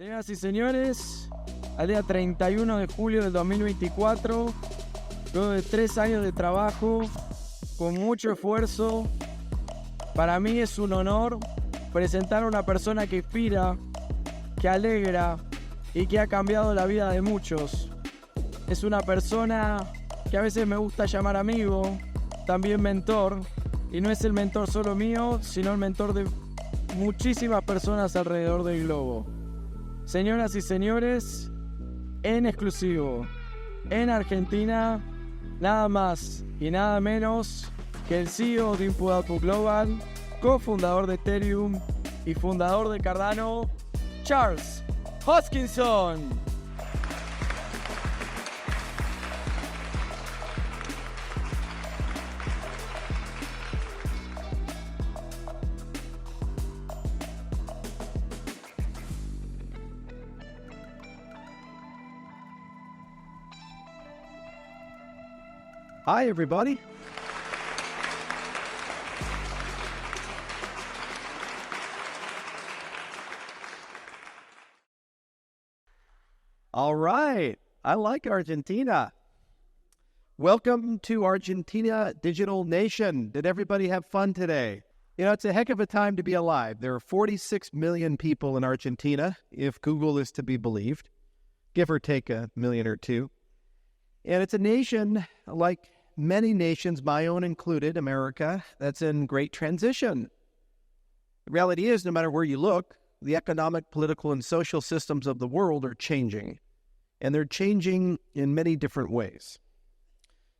Señoras y señores, al día 31 de julio del 2024, luego de 3 años de trabajo, con mucho esfuerzo, para mí es un honor presentar a una persona que inspira, que alegra y que ha cambiado la vida de muchos. Es una persona que a veces me gusta llamar amigo, también mentor, y no es el mentor solo mío, sino el mentor de muchísimas personas alrededor del globo. Señoras y señores, en exclusivo, en Argentina, nada más y nada menos que el CEO de Input Output Global, cofundador de Ethereum y fundador de Cardano, Charles Hoskinson. Hi, everybody. All right. I like Argentina. Welcome to Argentina Digital Nation. Did everybody have fun today? You know, it's a heck of a time to be alive. There are 46 million people in Argentina, if Google is to be believed, give or take a million or two. And it's a nation like many nations, my own included, America, that's in great transition. The reality is, no matter where you look, the economic, political, and social systems of the world are changing. And they're changing in many different ways.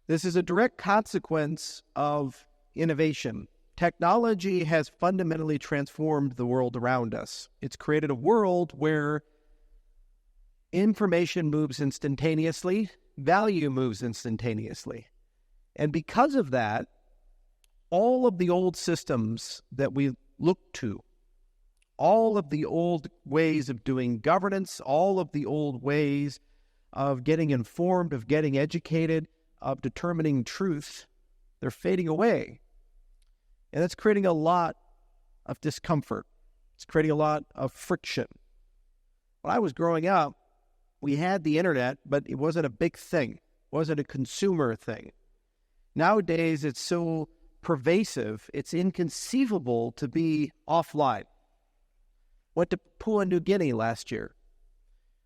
This is a direct consequence of innovation. Technology has fundamentally transformed the world around us. It's created a world where information moves instantaneously, value moves instantaneously. And because of that, all of the old systems that we look to, all of the old ways of doing governance, all of the old ways of getting informed, of getting educated, of determining truth, they're fading away. And that's creating a lot of discomfort. It's creating a lot of friction. When I was growing up, we had the internet, but it wasn't a big thing. It wasn't a consumer thing. Nowadays, it's so pervasive, it's inconceivable to be offline. Went to Papua New Guinea last year.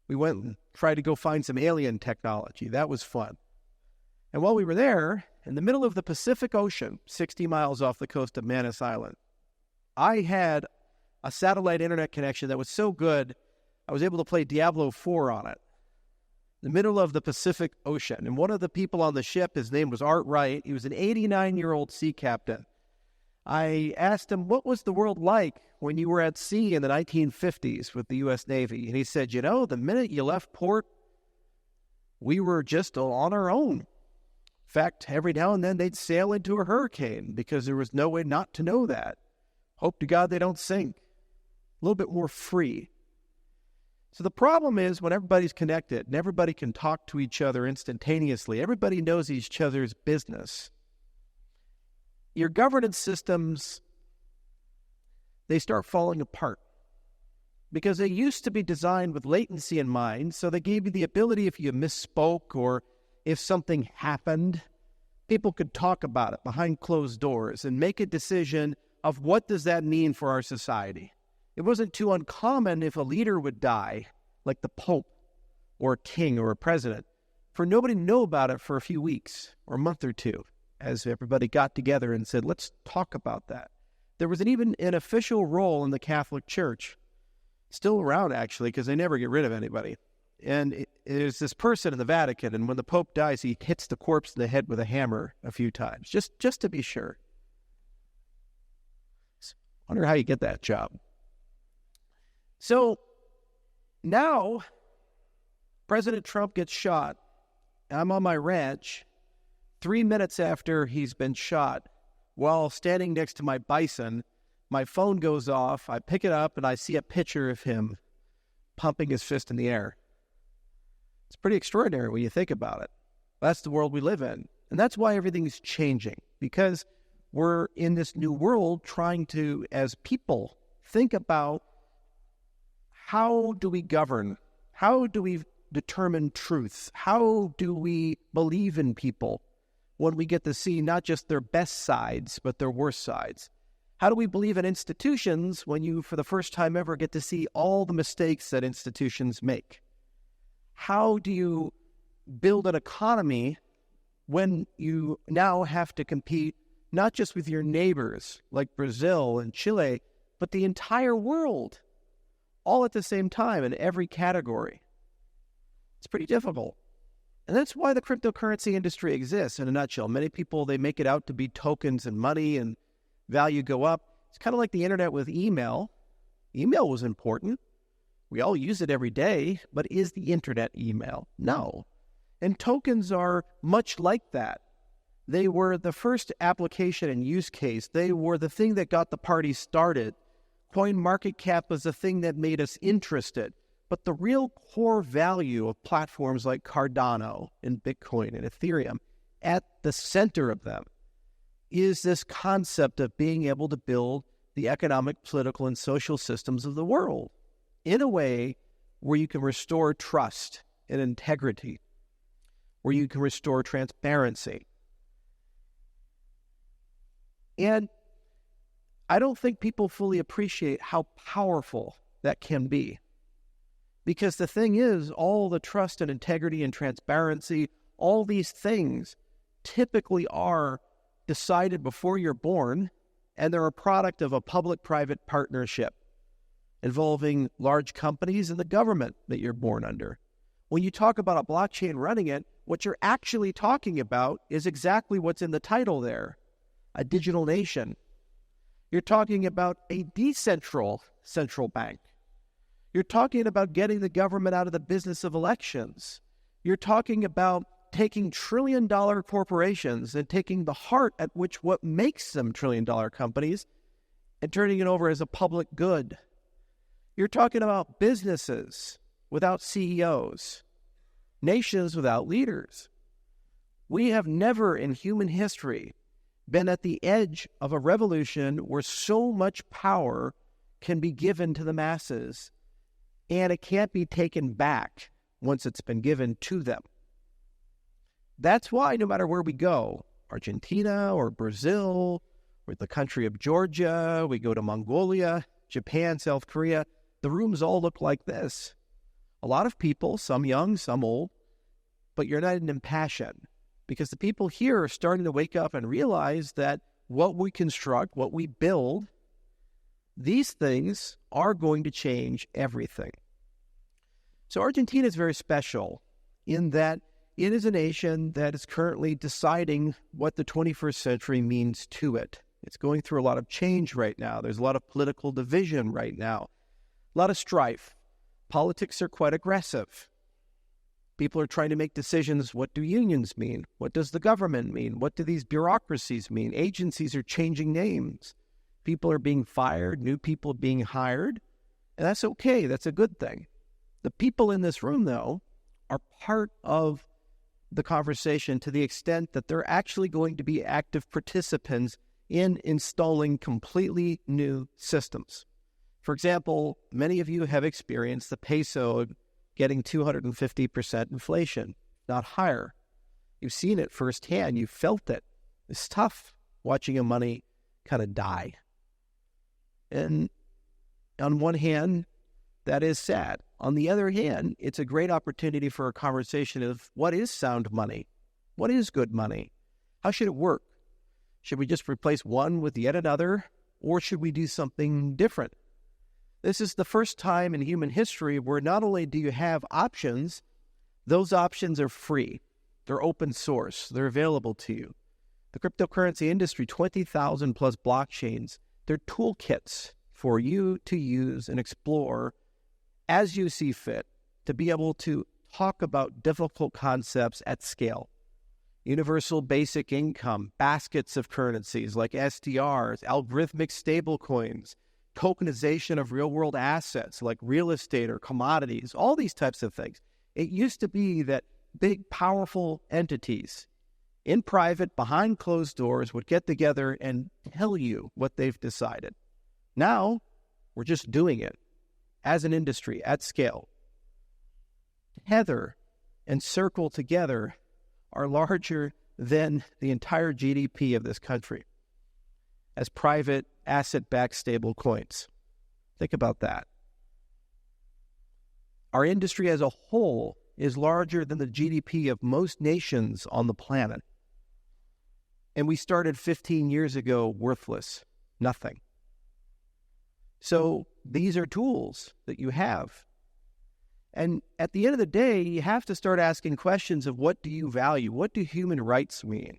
We went and tried to go find some alien technology. That was fun. And while we were there, in the middle of the Pacific Ocean, 60 miles off the coast of Manus Island, I had a satellite internet connection that was so good, I was able to play Diablo 4 on it. The middle of the Pacific Ocean. And one of the people on the ship, his name was Art Wright. He was an 89-year-old sea captain. I asked him, what was the world like when you were at sea in the 1950s with the U.S. Navy? And he said, you know, the minute you left port, we were just on our own. In fact, every now and then they'd sail into a hurricane because there was no way not to know that. Hope to God they don't sink. A little bit more free. So the problem is when everybody's connected and everybody can talk to each other instantaneously, everybody knows each other's business. Your governance systems, they start falling apart because they used to be designed with latency in mind. So they gave you the ability, if you misspoke or if something happened, people could talk about it behind closed doors and make a decision of what does that mean for our society. It wasn't too uncommon if a leader would die, like the Pope or a king or a president, for nobody to know about it for a few weeks or a month or two, as everybody got together and said, let's talk about that. There was even an official role in the Catholic Church, still around actually, because they never get rid of anybody. And there's this person in the Vatican, and when the Pope dies, he hits the corpse in the head with a hammer a few times, just to be sure. Wonder how you get that job. So now President Trump gets shot. I'm on my ranch 3 minutes after he's been shot. While standing next to my bison, my phone goes off. I pick it up and I see a picture of him pumping his fist in the air. It's pretty extraordinary when you think about it. That's the world we live in. And that's why everything's changing, because we're in this new world trying to, as people, think about how do we govern? How do we determine truth? How do we believe in people when we get to see not just their best sides, but their worst sides? How do we believe in institutions when you, for the first time ever, get to see all the mistakes that institutions make? How do you build an economy when you now have to compete not just with your neighbors like Brazil and Chile, but the entire world, all at the same time in every category? It's pretty difficult. And that's why the cryptocurrency industry exists in a nutshell. Many people, they make it out to be tokens and money and value go up. It's kind of like the internet with email. Email was important. We all use it every day, but is the internet email? No. And tokens are much like that. They were the first application and use case. They were the thing that got the party started. CoinMarketCap was the thing that made us interested. But the real core value of platforms like Cardano and Bitcoin and Ethereum, at the center of them, is this concept of being able to build the economic, political, and social systems of the world in a way where you can restore trust and integrity, where you can restore transparency. And I don't think people fully appreciate how powerful that can be. Because the thing is, all the trust and integrity and transparency, all these things typically are decided before you're born, and they're a product of a public-private partnership involving large companies and the government that you're born under. When you talk about a blockchain running it, what you're actually talking about is exactly what's in the title there, a digital nation. You're talking about a decentral central bank. You're talking about getting the government out of the business of elections. You're talking about taking trillion-dollar corporations and taking the heart at which what makes them trillion-dollar companies and turning it over as a public good. You're talking about businesses without CEOs, nations without leaders. We have never in human history been at the edge of a revolution where so much power can be given to the masses, and it can't be taken back once it's been given to them. That's why no matter where we go, Argentina or Brazil or the country of Georgia, we go to Mongolia, Japan, South Korea, the rooms all look like this. A lot of people, some young, some old, but you're not in passion, because the people here are starting to wake up and realize that what we construct, what we build, these things are going to change everything. So Argentina is very special in that it is a nation that is currently deciding what the 21st century means to it. It's going through a lot of change right now. There's a lot of political division right now, a lot of strife. Politics are quite aggressive. People are trying to make decisions. What do unions mean? What does the government mean? What do these bureaucracies mean? Agencies are changing names. People are being fired, new people are being hired, and that's okay. That's a good thing. The people in this room, though, are part of the conversation to the extent that they're actually going to be active participants in installing completely new systems. For example, many of you have experienced the peso getting 250% inflation, not higher. You've seen it firsthand. You've felt it. It's tough watching your money kind of die. And on one hand, that is sad. On the other hand, it's a great opportunity for a conversation of what is sound money? What is good money? How should it work? Should we just replace one with yet another? Or should we do something different? This is the first time in human history where not only do you have options, those options are free. They're open source. They're available to you. The cryptocurrency industry, 20,000 plus blockchains, they're toolkits for you to use and explore as you see fit to be able to talk about difficult concepts at scale. Universal basic income, baskets of currencies like SDRs, algorithmic stablecoins, tokenization of real-world assets like real estate or commodities, all these types of things. It used to be that big, powerful entities in private, behind closed doors, would get together and tell you what they've decided. Now, we're just doing it. as an industry at scale, Tether and Circle together are larger than the entire GDP of this country as private asset-backed stable coins. Think about that. Our industry as a whole is larger than the GDP of most nations on the planet. And we started 15 years ago worthless, nothing. So these are tools that you have. And at the end of the day, you have to start asking questions of what do you value? What do human rights mean?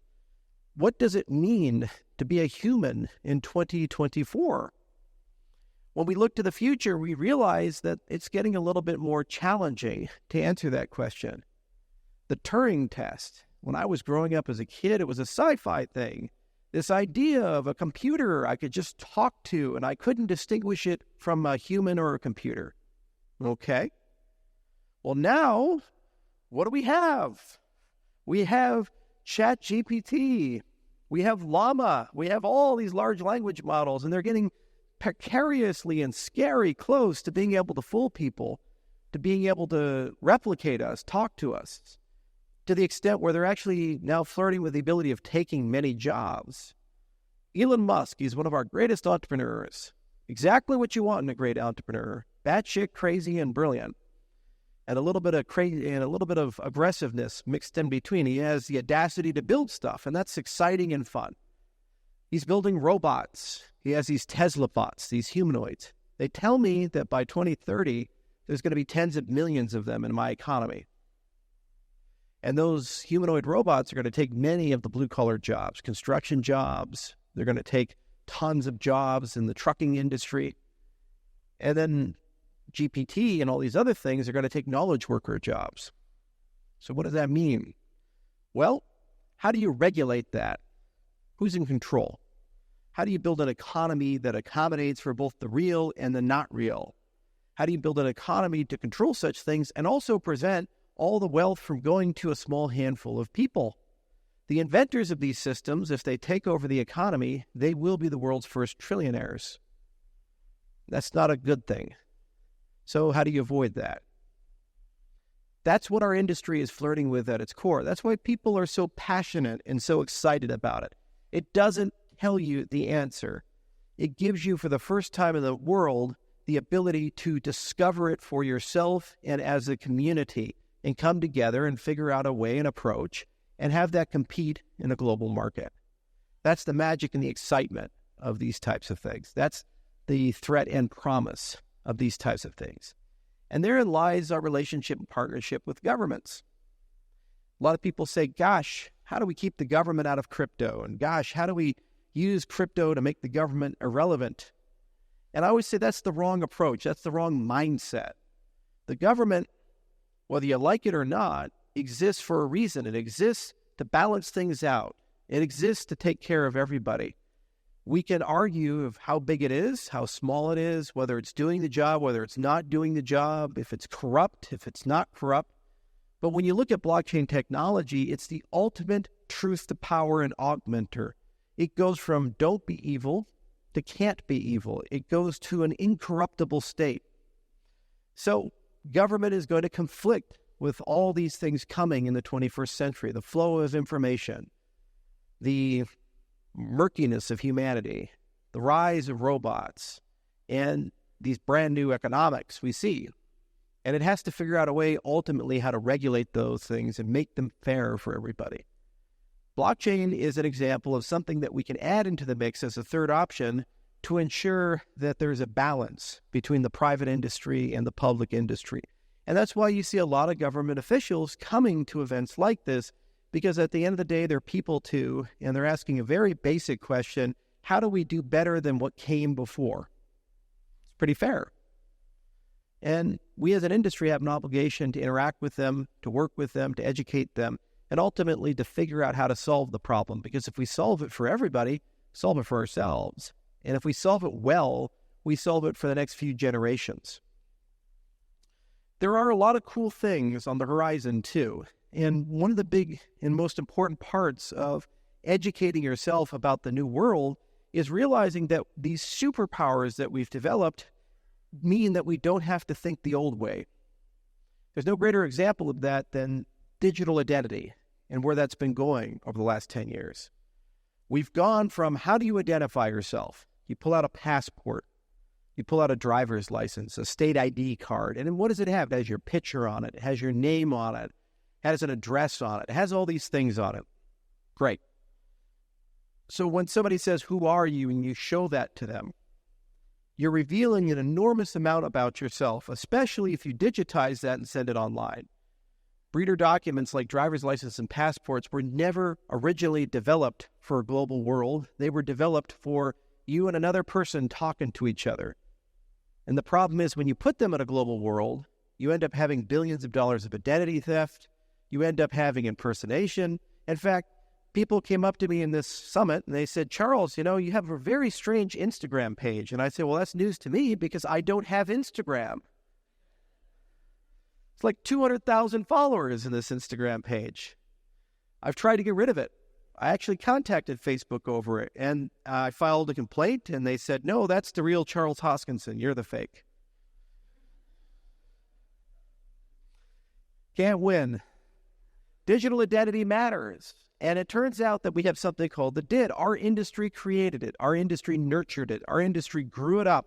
What does it mean to be a human in 2024? When we look to the future, we realize that it's getting a little bit more challenging to answer that question. The Turing test, when I was growing up as a kid, it was a sci-fi thing. This idea of a computer I could just talk to, and I couldn't distinguish it from a human or a computer. Okay. Well, now, what do we have? We have ChatGPT. We have Llama. We have all these large language models, and they're getting precariously and scary close to being able to fool people, to being able to replicate us, talk to us, to the extent where they're actually now flirting with the ability of taking many jobs. Elon Musk, he's one of our greatest entrepreneurs. Exactly what you want in a great entrepreneur. Batshit crazy and brilliant. And a little bit of crazy and a little bit of aggressiveness mixed in between. He has the audacity to build stuff, and that's exciting and fun. He's building robots. He has these Tesla bots, these humanoids. They tell me that by 2030, there's going to be tens of millions of them in my economy. And those humanoid robots are going to take many of the blue-collar jobs, construction jobs. They're going to take tons of jobs in the trucking industry. And then GPT and all these other things are going to take knowledge worker jobs. So what does that mean? Well, how do you regulate that? Who's in control? How do you build an economy that accommodates for both the real and the not real? How do you build an economy to control such things and also prevent all the wealth from going to a small handful of people? The inventors of these systems, if they take over the economy, they will be the world's first trillionaires. That's not a good thing. So how do you avoid that? That's what our industry is flirting with at its core. That's why people are so passionate and so excited about it. It doesn't tell you the answer. It gives you, for the first time in the world, the ability to discover it for yourself and as a community and come together and figure out a way and approach and have that compete in a global market. That's the magic and the excitement of these types of things. That's the threat and promise of these types of things. And therein lies our relationship and partnership with governments. A lot of people say, gosh, how do we keep the government out of crypto? And gosh, how do we use crypto to make the government irrelevant? And I always say that's the wrong approach. That's the wrong mindset. The government, whether you like it or not, exists for a reason. It exists to balance things out. It exists to take care of everybody. We can argue of how big it is, how small it is, whether it's doing the job, whether it's not doing the job, if it's corrupt, if it's not corrupt. But when you look at blockchain technology, it's the ultimate truth to power and augmenter. It goes from don't be evil to can't be evil. It goes to an incorruptible state. So government is going to conflict with all these things coming in the 21st century, the flow of information, the murkiness of humanity, the rise of robots, and these brand new economics we see. And it has to figure out a way ultimately how to regulate those things and make them fair for everybody. Blockchain is an example of something that we can add into the mix as a third option to ensure that there's a balance between the private industry and the public industry. And that's why you see a lot of government officials coming to events like this, because at the end of the day, they're people too, and they're asking a very basic question: how do we do better than what came before? It's pretty fair. And we as an industry have an obligation to interact with them, to work with them, to educate them, and ultimately to figure out how to solve the problem. Because if we solve it for everybody, solve it for ourselves. And if we solve it well, we solve it for the next few generations. There are a lot of cool things on the horizon too. And one of the big and most important parts of educating yourself about the new world is realizing that these superpowers that we've developed, mean that we don't have to think the old way. There's no greater example of that than digital identity and where that's been going over the last 10 years. We've gone from how do you identify yourself? You pull out a passport, you pull out a driver's license, a state ID card, and then what does it have? It has your picture on it, it has your name on it, it has an address on it, it has all these things on it. Great. So when somebody says, who are you, and you show that to them, you're revealing an enormous amount about yourself, especially if you digitize that and send it online. Breeder documents like driver's license and passports were never originally developed for a global world. They were developed for you and another person talking to each other. And the problem is when you put them in a global world, you end up having billions of dollars of identity theft. You end up having impersonation. In fact, people came up to me in this summit and they said, Charles, you have a very strange Instagram page. And I said, well, that's news to me because I don't have Instagram. It's like 200,000 followers in this Instagram page. I've tried to get rid of it. I actually contacted Facebook over it, and I filed a complaint, and they said, no, that's the real Charles Hoskinson. You're the fake. Can't win. Digital identity matters. And it turns out that we have something called the DID. Our industry created it. Our industry nurtured it. Our industry grew it up.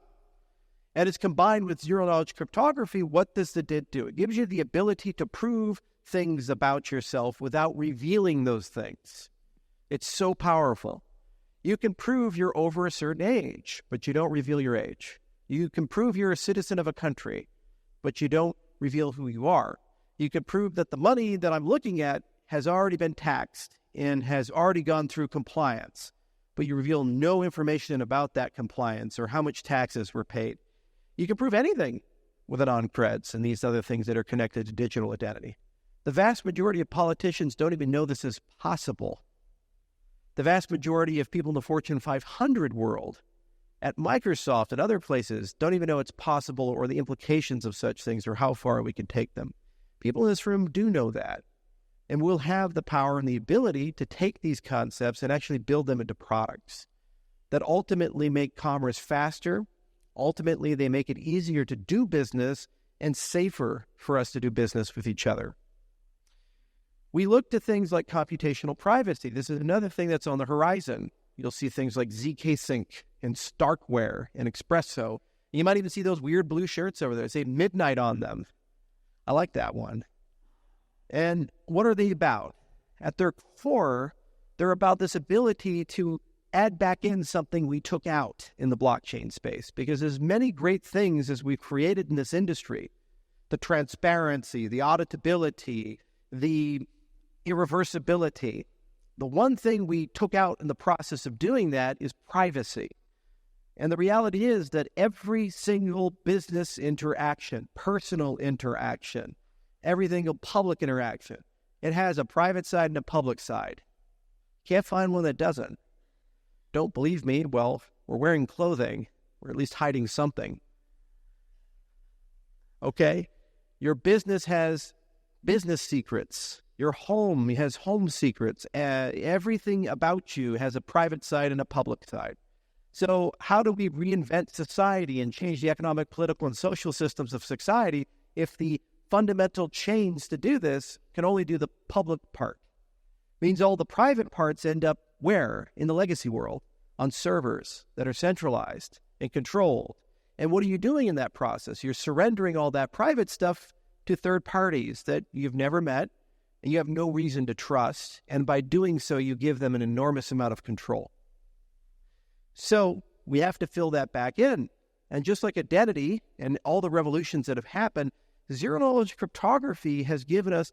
And it's combined with zero-knowledge cryptography. What does the DID do? It gives you the ability to prove things about yourself without revealing those things. It's so powerful. You can prove you're over a certain age, but you don't reveal your age. You can prove you're a citizen of a country, but you don't reveal who you are. You can prove that the money that I'm looking at has already been taxed and has already gone through compliance, but you reveal no information about that compliance or how much taxes were paid. You can prove anything with non-creds and these other things that are connected to digital identity. The vast majority of politicians don't even know this is possible. The vast majority of people in the Fortune 500 world, at Microsoft and other places, don't even know it's possible or the implications of such things or how far we can take them. People in this room do know that. And we'll have the power and the ability to take these concepts and actually build them into products that ultimately make commerce faster. Ultimately, they make it easier to do business and safer for us to do business with each other. We look to things like computational privacy. This is another thing that's on the horizon. You'll see things like ZK Sync and Starkware and Espresso. You might even see those weird blue shirts over there that say midnight on them. I like that one. And what are they about? At their core, they're about this ability to add back in something we took out in the blockchain space. Because as many great things as we've created in this industry, the transparency, the auditability, the irreversibility, the one thing we took out in the process of doing that is privacy. And the reality is that every single business interaction, personal interaction, everything public interaction, it has a private side and a public side. Can't find one that doesn't. Don't believe me? Well, we're wearing clothing. We're at least hiding something. Okay? Your business has business secrets. Your home has home secrets. Everything about you has a private side and a public side. So how do we reinvent society and change the economic, political, and social systems of society if the fundamental chains to do this can only do the public part? Means all the private parts end up where? In the legacy world, on servers that are centralized and controlled. And what are you doing in that process? You're surrendering all that private stuff to third parties that you've never met and you have no reason to trust. And by doing so, you give them an enormous amount of control. So we have to fill that back in. And just like identity and all the revolutions that have happened, zero-knowledge cryptography has given us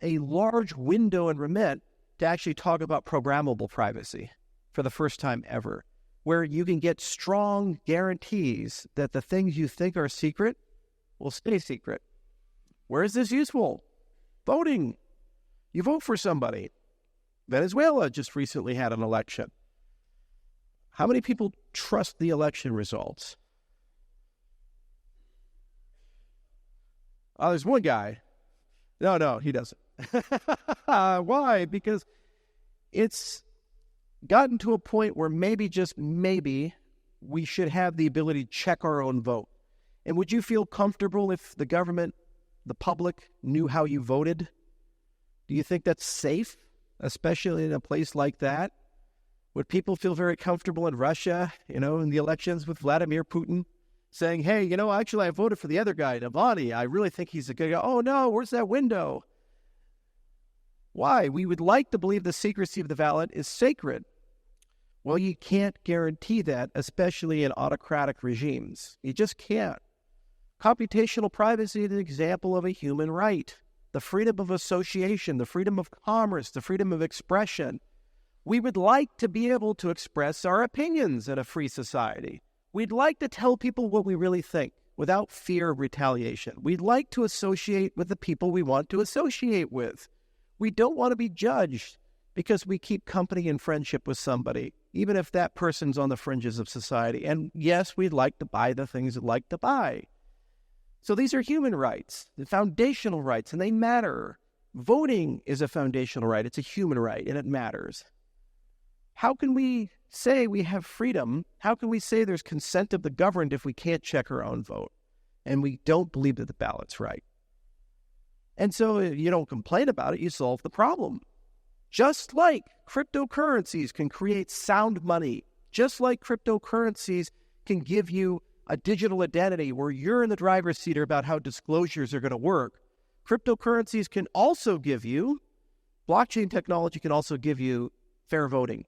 a large window and remit to actually talk about programmable privacy for the first time ever, where you can get strong guarantees that the things you think are secret will stay secret. Where is this useful? Voting. You vote for somebody. Venezuela just recently had an election. How many people trust the election results? Oh, there's one guy. No, he doesn't. Why? Because it's gotten to a point where maybe, just maybe, we should have the ability to check our own vote. And would you feel comfortable if the government, the public, knew how you voted? Do you think that's safe, especially in a place like that? Would people feel very comfortable in Russia, in the elections with Vladimir Putin, saying, hey, actually I voted for the other guy, Navalny. I really think he's a good guy. Oh no, where's that window? Why? We would like to believe the secrecy of the ballot is sacred. Well, you can't guarantee that, especially in autocratic regimes. You just can't. Computational privacy is an example of a human right. The freedom of association, the freedom of commerce, the freedom of expression. We would like to be able to express our opinions in a free society. We'd like to tell people what we really think without fear of retaliation. We'd like to associate with the people we want to associate with. We don't want to be judged because we keep company and friendship with somebody, even if that person's on the fringes of society. And yes, we'd like to buy the things we'd like to buy. So these are human rights, the foundational rights, and they matter. Voting is a foundational right. It's a human right, and it matters. How can we say we have freedom? How can we say there's consent of the governed if we can't check our own vote and we don't believe that the ballot's right? And so you don't complain about it, you solve the problem. Just like cryptocurrencies can create sound money, just like cryptocurrencies can give you a digital identity where you're in the driver's seat about how disclosures are going to work, cryptocurrencies can also give you, blockchain technology can also give you fair voting.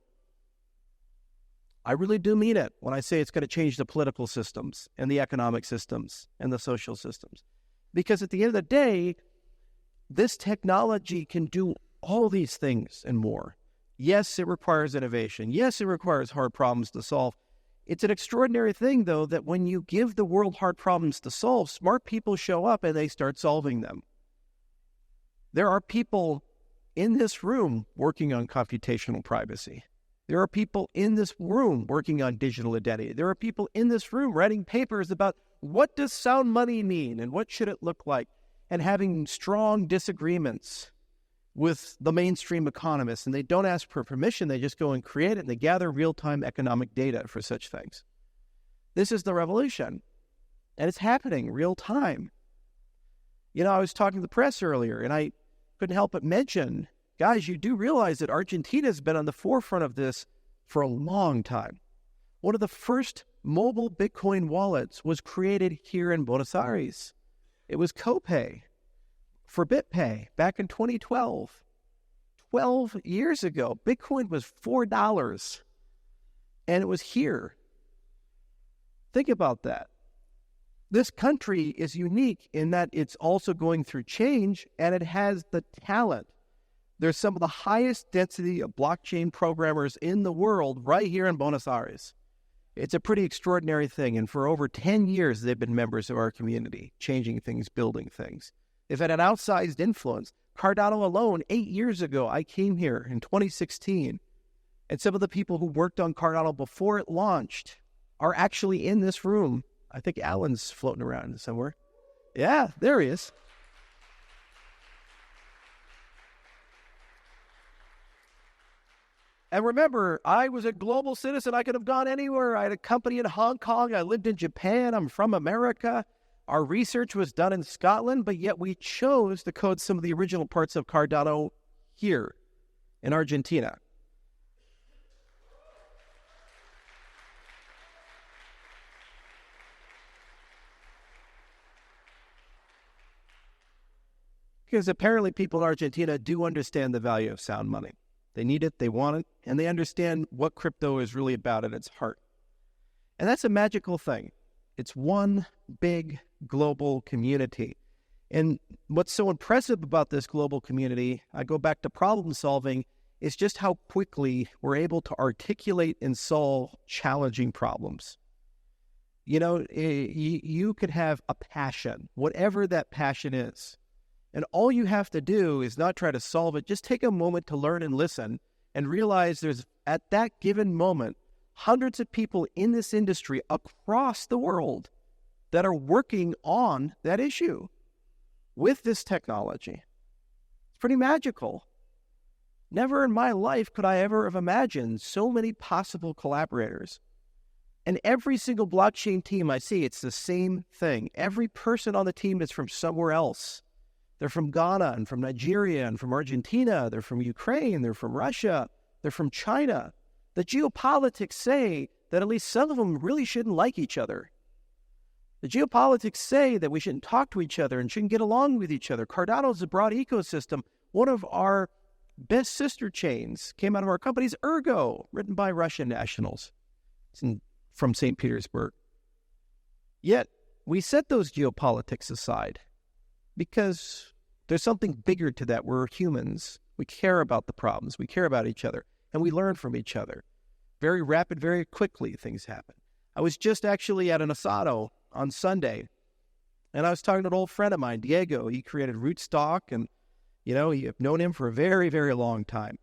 I really do mean it when I say it's going to change the political systems and the economic systems and the social systems. Because at the end of the day, this technology can do all these things and more. Yes, it requires innovation. Yes, it requires hard problems to solve. It's an extraordinary thing, though, that when you give the world hard problems to solve, smart people show up and they start solving them. There are people in this room working on computational privacy. There are people in this room working on digital identity. There are people in this room writing papers about what does sound money mean and what should it look like, and having strong disagreements with the mainstream economists. And they don't ask for permission. They just go and create it, and they gather real-time economic data for such things. This is the revolution, and it's happening real time. I was talking to the press earlier, and I couldn't help but mention, guys, you do realize that Argentina has been on the forefront of this for a long time. One of the first mobile Bitcoin wallets was created here in Buenos Aires. It was Copay for BitPay back in 2012. 12 years ago, Bitcoin was $4, and it was here. Think about that. This country is unique in that it's also going through change, and it has the talent. There's some of the highest density of blockchain programmers in the world right here in Buenos Aires. It's a pretty extraordinary thing, and for over 10 years, they've been members of our community, changing things, building things. They've had an outsized influence. Cardano alone, 8 years ago, I came here in 2016, and some of the people who worked on Cardano before it launched are actually in this room. I think Alan's floating around somewhere. Yeah, there he is. And remember, I was a global citizen. I could have gone anywhere. I had a company in Hong Kong. I lived in Japan. I'm from America. Our research was done in Scotland, but yet we chose to code some of the original parts of Cardano here in Argentina. Because apparently people in Argentina do understand the value of sound money. They need it, they want it, and they understand what crypto is really about at its heart. And that's a magical thing. It's one big global community. And what's so impressive about this global community, I go back to problem solving, is just how quickly we're able to articulate and solve challenging problems. You could have a passion, whatever that passion is. And all you have to do is not try to solve it. Just take a moment to learn and listen and realize there's, at that given moment, hundreds of people in this industry across the world that are working on that issue with this technology. It's pretty magical. Never in my life could I ever have imagined so many possible collaborators. And every single blockchain team I see, it's the same thing. Every person on the team is from somewhere else. They're from Ghana and from Nigeria and from Argentina. They're from Ukraine. They're from Russia. They're from China. The geopolitics say that at least some of them really shouldn't like each other. The geopolitics say that we shouldn't talk to each other and shouldn't get along with each other. Cardano is a broad ecosystem. One of our best sister chains came out of our company's Ergo, written by Russian nationals from St. Petersburg. Yet, we set those geopolitics aside because there's something bigger to that. We're humans. We care about the problems. We care about each other, and we learn from each other. Very rapid, very quickly, things happen. I was just actually at an asado on Sunday, and I was talking to an old friend of mine, Diego. He created Rootstock, and, you've known him for a very, very long time.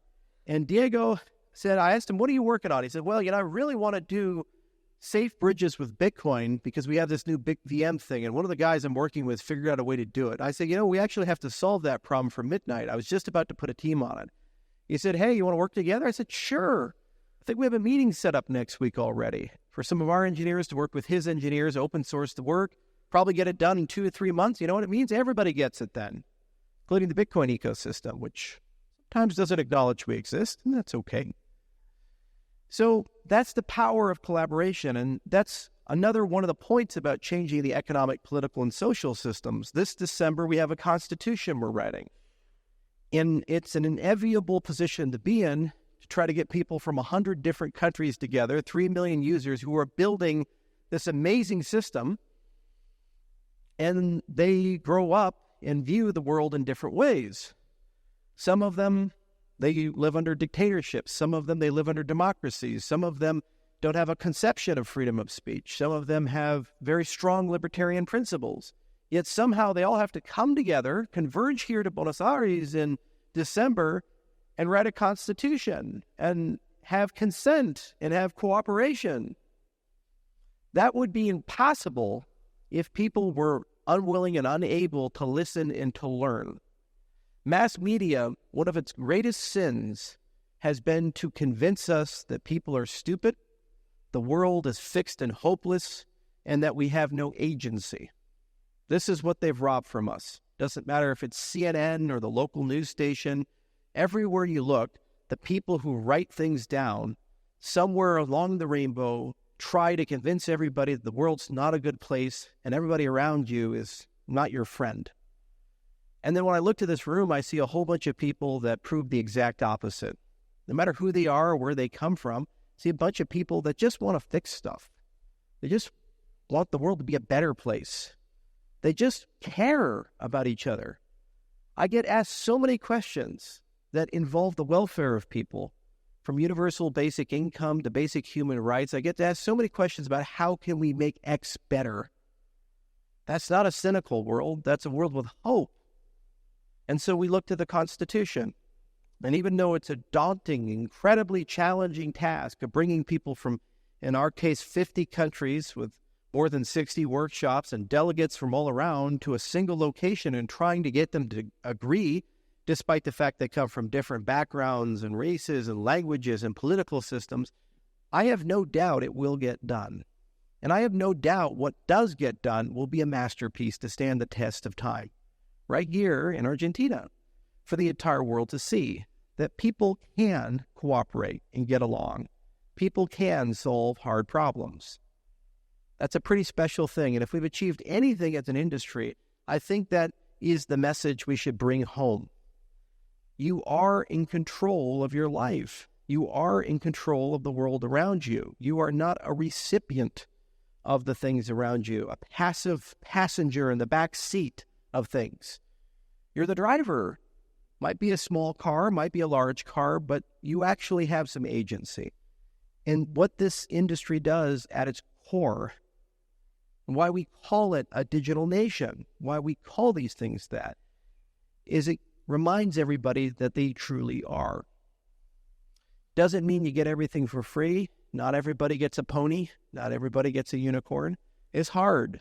And Diego said, I asked him, what are you working on? He said, well, I really want to do safe bridges with Bitcoin because we have this new big VM thing, and one of the guys I'm working with figured out a way to do it. I said, we actually have to solve that problem for midnight. I was just about to put a team on it. He said, hey, you want to work together? I said, sure. I think we have a meeting set up next week already for some of our engineers to work with his engineers, open source the work, probably get it done in 2 to 3 months. You know what it means? Everybody gets it then, including the Bitcoin ecosystem, which sometimes doesn't acknowledge we exist, and that's okay. So that's the power of collaboration, and that's another one of the points about changing the economic, political, and social systems. This December, we have a constitution we're writing, and it's an enviable position to be in to try to get people from 100 different countries together, 3 million users who are building this amazing system, and they grow up and view the world in different ways. Some of them, they live under dictatorships. Some of them, they live under democracies. Some of them don't have a conception of freedom of speech. Some of them have very strong libertarian principles. Yet somehow they all have to come together, converge here to Buenos Aires in December, and write a constitution and have consent and have cooperation. That would be impossible if people were unwilling and unable to listen and to learn. Mass media, one of its greatest sins, has been to convince us that people are stupid, the world is fixed and hopeless, and that we have no agency. This is what they've robbed from us. Doesn't matter if it's CNN or the local news station. Everywhere you look, the people who write things down somewhere along the rainbow try to convince everybody that the world's not a good place and everybody around you is not your friend. And then when I look to this room, I see a whole bunch of people that prove the exact opposite. No matter who they are or where they come from, I see a bunch of people that just want to fix stuff. They just want the world to be a better place. They just care about each other. I get asked so many questions that involve the welfare of people, from universal basic income to basic human rights. I get to ask so many questions about how can we make X better. That's not a cynical world. That's a world with hope. And so we look to the Constitution. And even though it's a daunting, incredibly challenging task of bringing people from, in our case, 50 countries with more than 60 workshops and delegates from all around to a single location and trying to get them to agree, despite the fact they come from different backgrounds and races and languages and political systems, I have no doubt it will get done. And I have no doubt what does get done will be a masterpiece to stand the test of time. Right here in Argentina, for the entire world to see that people can cooperate and get along. People can solve hard problems. That's a pretty special thing. And if we've achieved anything as an industry, I think that is the message we should bring home. You are in control of your life. You are in control of the world around you. You are not a recipient of the things around you, a passive passenger in the back seat of things. You're the driver. Might be a small car, might be a large car, but you actually have some agency. And what this industry does at its core, and why we call it a digital nation, why we call these things that, is it reminds everybody that they truly are. Doesn't mean you get everything for free. Not everybody gets a pony. Not everybody gets a unicorn. It's hard.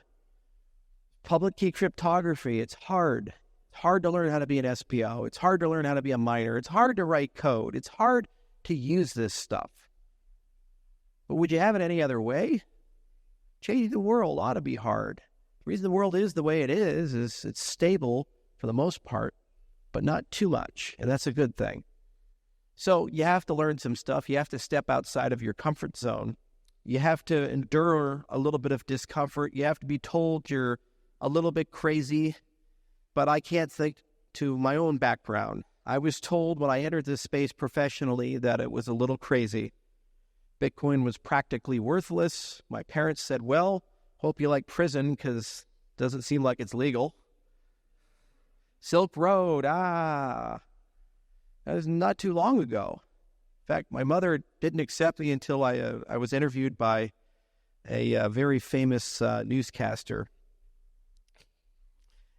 Public key cryptography, it's hard. It's hard to learn how to be an SPO. It's hard to learn how to be a miner. It's hard to write code. It's hard to use this stuff. But would you have it any other way? Changing the world ought to be hard. The reason the world is the way it is it's stable for the most part, but not too much, and that's a good thing. So you have to learn some stuff. You have to step outside of your comfort zone. You have to endure a little bit of discomfort. You have to be told you're a little bit crazy, but I can't think to my own background. I was told when I entered this space professionally that it was a little crazy. Bitcoin was practically worthless. My parents said, well, hope you like prison because it doesn't seem like it's legal. Silk Road, that was not too long ago. In fact, my mother didn't accept me until I was interviewed by a very famous newscaster.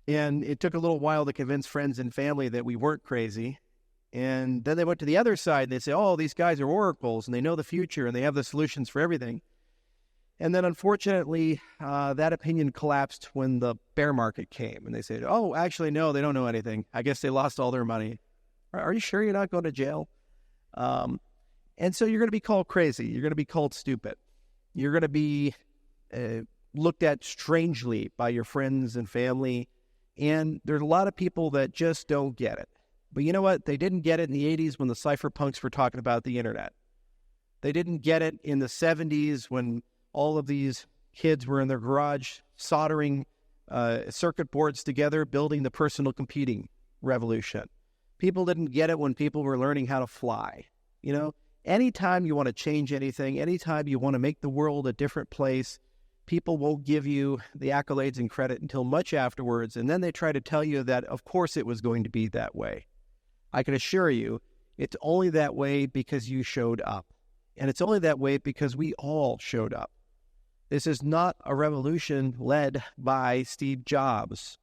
And it took a little while to convince friends and family that we weren't crazy. And then they went to the other side and they say, oh, these guys are oracles and they know the future and they have the solutions for everything. And then unfortunately, that opinion collapsed when the bear market came. And they said, oh, actually, no, they don't know anything. I guess they lost all their money. Are you sure you're not going to jail? And so you're going to be called crazy. You're going to be called stupid. You're going to be looked at strangely by your friends and family. And there's a lot of people that just don't get it. But you know what? They didn't get it in the 80s when the cypherpunks were talking about the internet. They didn't get it in the 70s when all of these kids were in their garage soldering circuit boards together, building the personal computing revolution. People didn't get it when people were learning how to fly. You know, anytime you want to change anything, anytime you want to make the world a different place, people won't give you the accolades and credit until much afterwards. And then they try to tell you that, of course, it was going to be that way. I can assure you, it's only that way because you showed up. And it's only that way because we all showed up. This is not a revolution led by Steve Jobs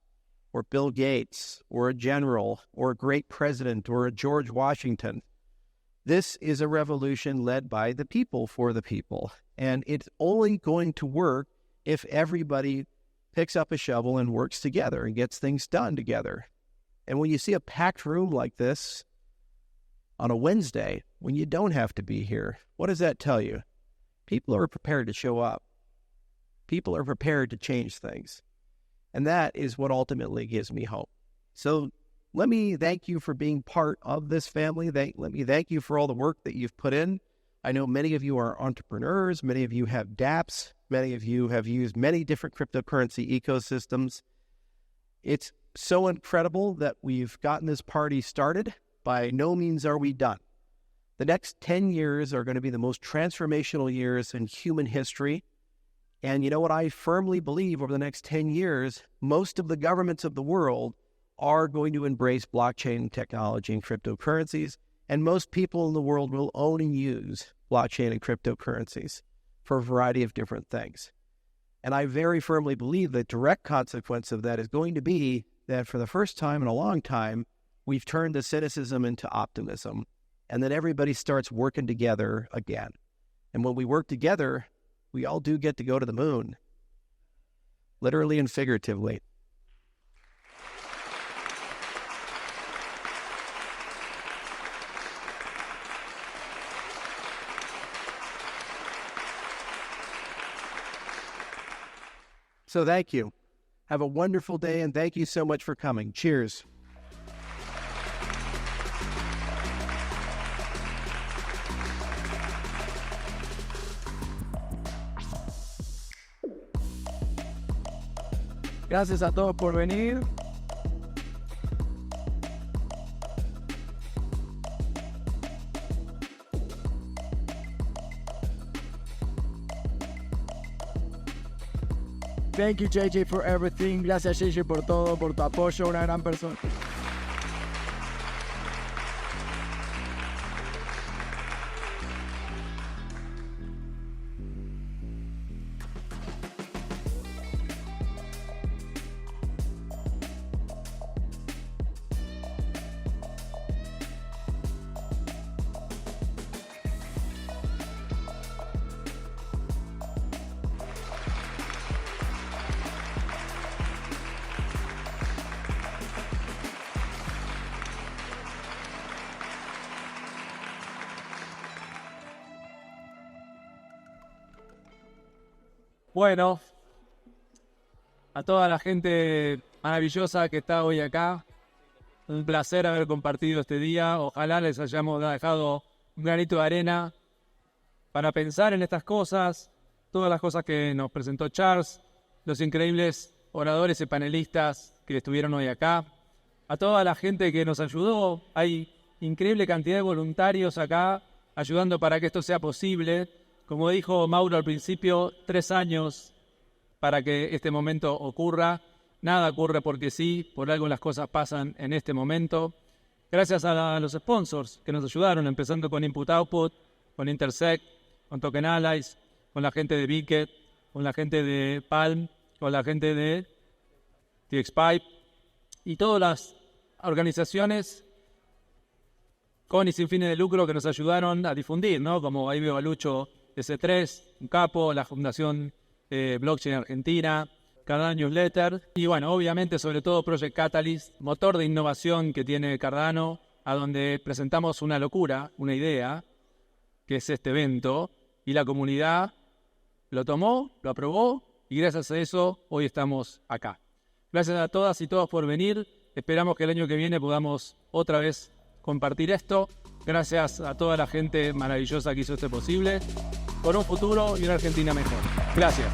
or Bill Gates or a general or a great president or a George Washington. This is a revolution led by the people for the people. And it's only going to work if everybody picks up a shovel and works together and gets things done together. And when you see a packed room like this on a Wednesday, when you don't have to be here, what does that tell you? People are prepared to show up. People are prepared to change things. And that is what ultimately gives me hope. So let me thank you for being part of this family. Let me thank you for all the work that you've put in. I know many of you are entrepreneurs. Many of you have dApps. Many of you have used many different cryptocurrency ecosystems. It's so incredible that we've gotten this party started. By no means are we done. The next 10 years are going to be the most transformational years in human history. And you know what? I firmly believe over the next 10 years, most of the governments of the world are going to embrace blockchain technology and cryptocurrencies. And most people in the world will own and use blockchain and cryptocurrencies for a variety of different things. And I very firmly believe the direct consequence of that is going to be that for the first time in a long time, we've turned the cynicism into optimism, and then everybody starts working together again. And when we work together, we all do get to go to the moon, literally and figuratively. So thank you. Have a wonderful day, and thank you so much for coming. Cheers. Gracias a todos por venir. Thank you, JJ, for everything. Gracias, JJ, por todo, por tu apoyo. Una gran persona. Bueno, a toda la gente maravillosa que está hoy acá, un placer haber compartido este día. Ojalá les hayamos dejado un granito de arena para pensar en estas cosas, todas las cosas que nos presentó Charles, los increíbles oradores y panelistas que estuvieron hoy acá, a toda la gente que nos ayudó. Hay increíble cantidad de voluntarios acá ayudando para que esto sea posible. Como dijo Mauro al principio, 3 años para que este momento ocurra. Nada ocurre porque sí, por algo las cosas pasan en este momento. Gracias a los sponsors que nos ayudaron, empezando con Input Output, con Intersect, con Token Allies, con la gente de Bicket, con la gente de Palm, con la gente de TXPipe y todas las organizaciones con y sin fines de lucro que nos ayudaron a difundir, ¿no? Como ahí veo a Lucho de C3, un capo, la Fundación Blockchain Argentina, Cardano Newsletter y bueno, obviamente sobre todo Project Catalyst, motor de innovación que tiene Cardano, a donde presentamos una locura, una idea, que es este evento, y la comunidad lo tomó, lo aprobó, y gracias a eso hoy estamos acá. Gracias a todas y todos por venir. Esperamos que el año que viene podamos otra vez compartir esto. Gracias a toda la gente maravillosa que hizo esto posible, por un futuro y una Argentina mejor. Gracias.